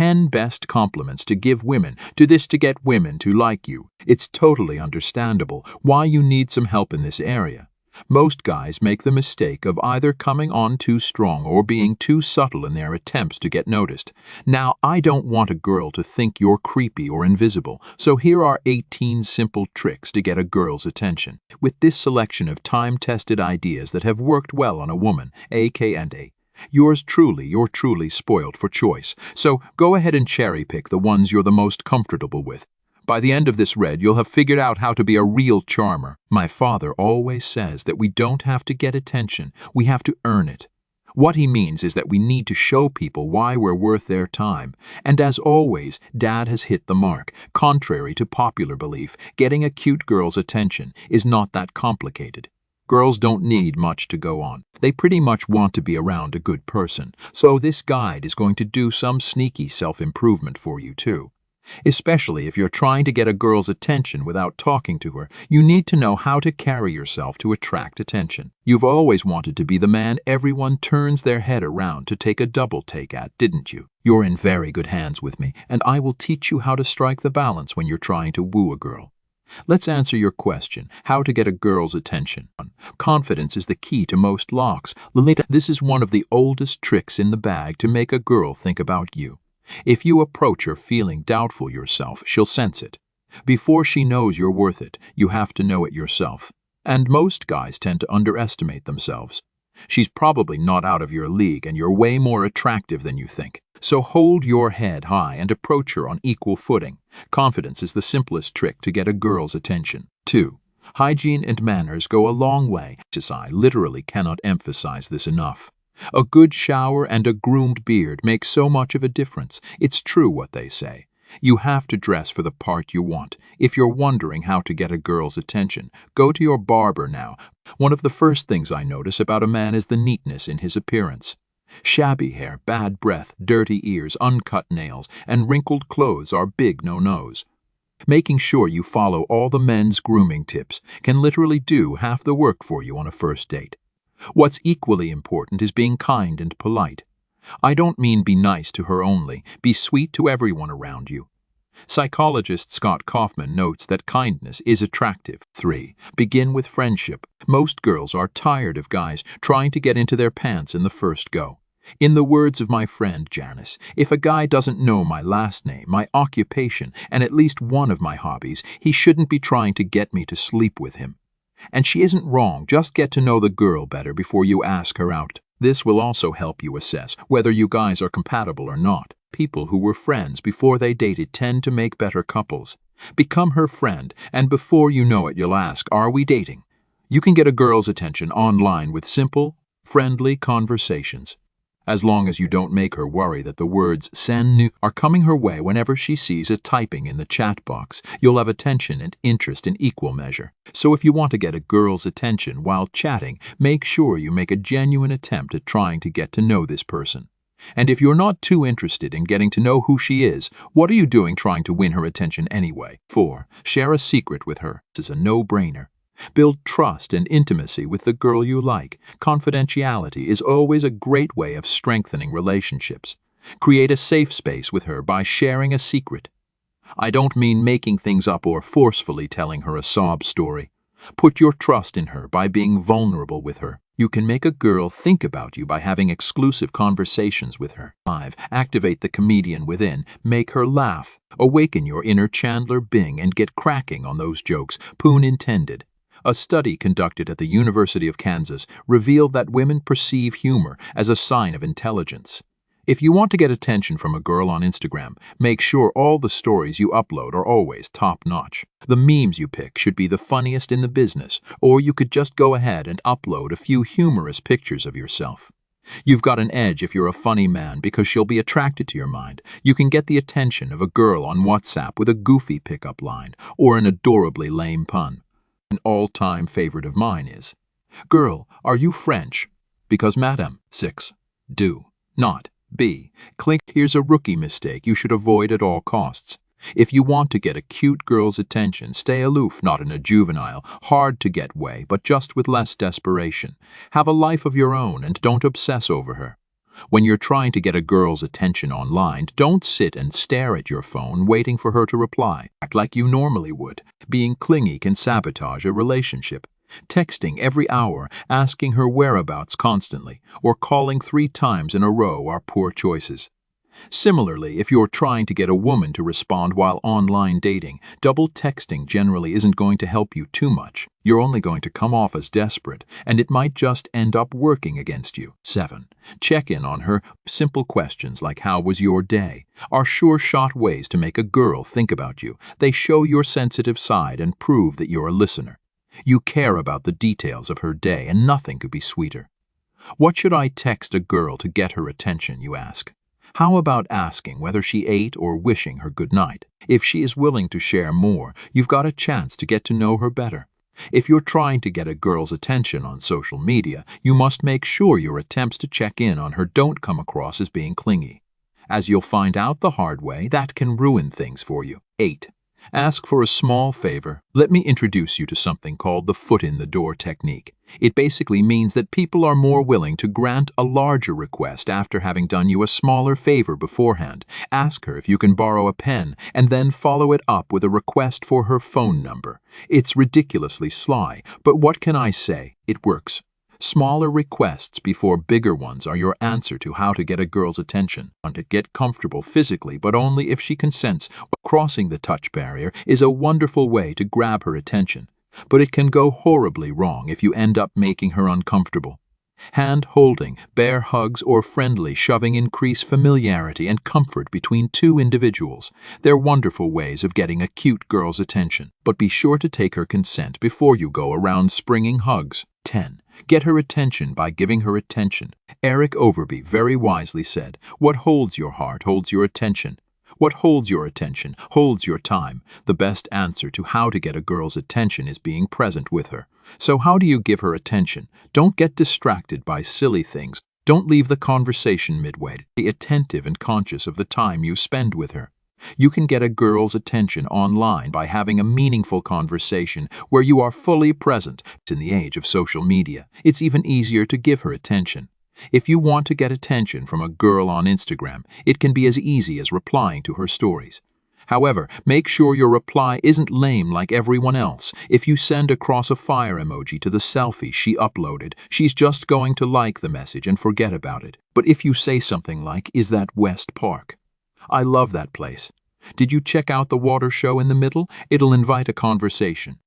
10 best compliments to give women, do this to get women to like you. It's totally understandable why you need some help in this area. Most guys make the mistake of either coming on too strong or being too subtle in their attempts to get noticed. Now, I don't want a girl to think you're creepy or invisible, so here are 18 simple tricks to get a girl's attention. With this selection of time-tested ideas that have worked well on a woman, aka you're truly spoiled for choice, so go ahead and cherry-pick the ones you're the most comfortable with. By the end of this read, you'll have figured out how to be a real charmer. My father always says that we don't have to get attention, we have to earn it. What he means is that we need to show people why we're worth their time. And as always, Dad has hit the mark. Contrary to popular belief, getting a cute girl's attention is not that complicated. Girls don't need much to go on. They pretty much want to be around a good person. So this guide is going to do some sneaky self-improvement for you too. Especially if you're trying to get a girl's attention without talking to her, you need to know how to carry yourself to attract attention. You've always wanted to be the man everyone turns their head around to take a double take at, didn't you? You're in very good hands with me, and I will teach you how to strike the balance when you're trying to woo a girl. Let's answer your question, how to get a girl's attention. Confidence is the key to most locks. Lolita, this is one of the oldest tricks in the bag to make a girl think about you. If you approach her feeling doubtful yourself, she'll sense it. Before she knows you're worth it, you have to know it yourself. And most guys tend to underestimate themselves. She's probably not out of your league and you're way more attractive than you think. So hold your head high and approach her on equal footing. Confidence is the simplest trick to get a girl's attention. 2. Hygiene and manners go a long way. I literally cannot emphasize this enough. A good shower and a groomed beard make so much of a difference. It's true what they say. You have to dress for the part you want. If you're wondering how to get a girl's attention, go to your barber now. One of the first things I notice about a man is the neatness in his appearance. Shabby hair, bad breath, dirty ears, uncut nails, and wrinkled clothes are big no-nos. Making sure you follow all the men's grooming tips can literally do half the work for you on a first date. What's equally important is being kind and polite. I don't mean be nice to her only, be sweet to everyone around you. Psychologist Scott Kaufman notes that kindness is attractive. 3. Begin with friendship. Most girls are tired of guys trying to get into their pants in the first go. In the words of my friend Janice, if a guy doesn't know my last name, my occupation, and at least one of my hobbies, he shouldn't be trying to get me to sleep with him. And she isn't wrong, just get to know the girl better before you ask her out. This will also help you assess whether you guys are compatible or not. People who were friends before they dated tend to make better couples. Become her friend, and before you know it, you'll ask, are we dating? You can get a girl's attention online with simple, friendly conversations. As long as you don't make her worry that the words "send nu" are coming her way whenever she sees it typing in the chat box, you'll have attention and interest in equal measure. So if you want to get a girl's attention while chatting, make sure you make a genuine attempt at trying to get to know this person. And if you're not too interested in getting to know who she is, what are you doing trying to win her attention anyway? 4. Share a secret with her. This is a no-brainer. Build trust and intimacy with the girl you like. Confidentiality is always a great way of strengthening relationships. Create a safe space with her by sharing a secret. I don't mean making things up or forcefully telling her a sob story. Put your trust in her by being vulnerable with her. You can make a girl think about you by having exclusive conversations with her. 5. Activate the comedian within. Make her laugh. Awaken your inner Chandler Bing and get cracking on those jokes, pun intended. A study conducted at the University of Kansas revealed that women perceive humor as a sign of intelligence. If you want to get attention from a girl on Instagram, make sure all the stories you upload are always top-notch. The memes you pick should be the funniest in the business, or you could just go ahead and upload a few humorous pictures of yourself. You've got an edge if you're a funny man because she'll be attracted to your mind. You can get the attention of a girl on WhatsApp with a goofy pickup line or an adorably lame pun. An all-time favorite of mine is, "Girl, are you French?" Because Madame. 6. Do not be. Here's a rookie mistake you should avoid at all costs. If you want to get a cute girl's attention, stay aloof, not in a juvenile, hard-to-get way, but just with less desperation. Have a life of your own and don't obsess over her. When you're trying to get a girl's attention online, don't sit and stare at your phone waiting for her to reply. Act like you normally would. Being clingy can sabotage a relationship. Texting every hour, asking her whereabouts constantly, or calling 3 times in a row are poor choices. Similarly, if you're trying to get a woman to respond while online dating, double texting generally isn't going to help you too much. You're only going to come off as desperate, and it might just end up working against you. 7. Check in on her. Simple questions like "How was your day?" are sure-shot ways to make a girl think about you. They show your sensitive side and prove that you're a listener. You care about the details of her day, and nothing could be sweeter. What should I text a girl to get her attention, you ask? How about asking whether she ate or wishing her good night? If she is willing to share more, you've got a chance to get to know her better. If you're trying to get a girl's attention on social media, you must make sure your attempts to check in on her don't come across as being clingy. As you'll find out the hard way, that can ruin things for you. 8. Ask for a small favor. Let me introduce you to something called the foot-in-the-door technique. It basically means that people are more willing to grant a larger request after having done you a smaller favor beforehand. Ask her if you can borrow a pen, and then follow it up with a request for her phone number. It's ridiculously sly, but what can I say? It works. Smaller requests before bigger ones are your answer to how to get a girl's attention. Want to get comfortable physically, but only if she consents. Crossing the touch barrier is a wonderful way to grab her attention, but it can go horribly wrong if you end up making her uncomfortable. Hand-holding, bear hugs, or friendly shoving increase familiarity and comfort between two individuals. They're wonderful ways of getting a cute girl's attention, but be sure to take her consent before you go around springing hugs. 10. Get her attention by giving her attention. Eric Overby very wisely said, "What holds your heart holds your attention. What holds your attention holds your time." The best answer to how to get a girl's attention is being present with her. So how do you give her attention? Don't get distracted by silly things. Don't leave the conversation midway. Be attentive and conscious of the time you spend with her. You can get a girl's attention online by having a meaningful conversation where you are fully present. In the age of social media, it's even easier to give her attention. If you want to get attention from a girl on Instagram, it can be as easy as replying to her stories. However, make sure your reply isn't lame like everyone else. If you send across a fire emoji to the selfie she uploaded, she's just going to like the message and forget about it. But if you say something like, "Is that West Park? I love that place. Did you check out the water show in the middle?" It'll invite a conversation.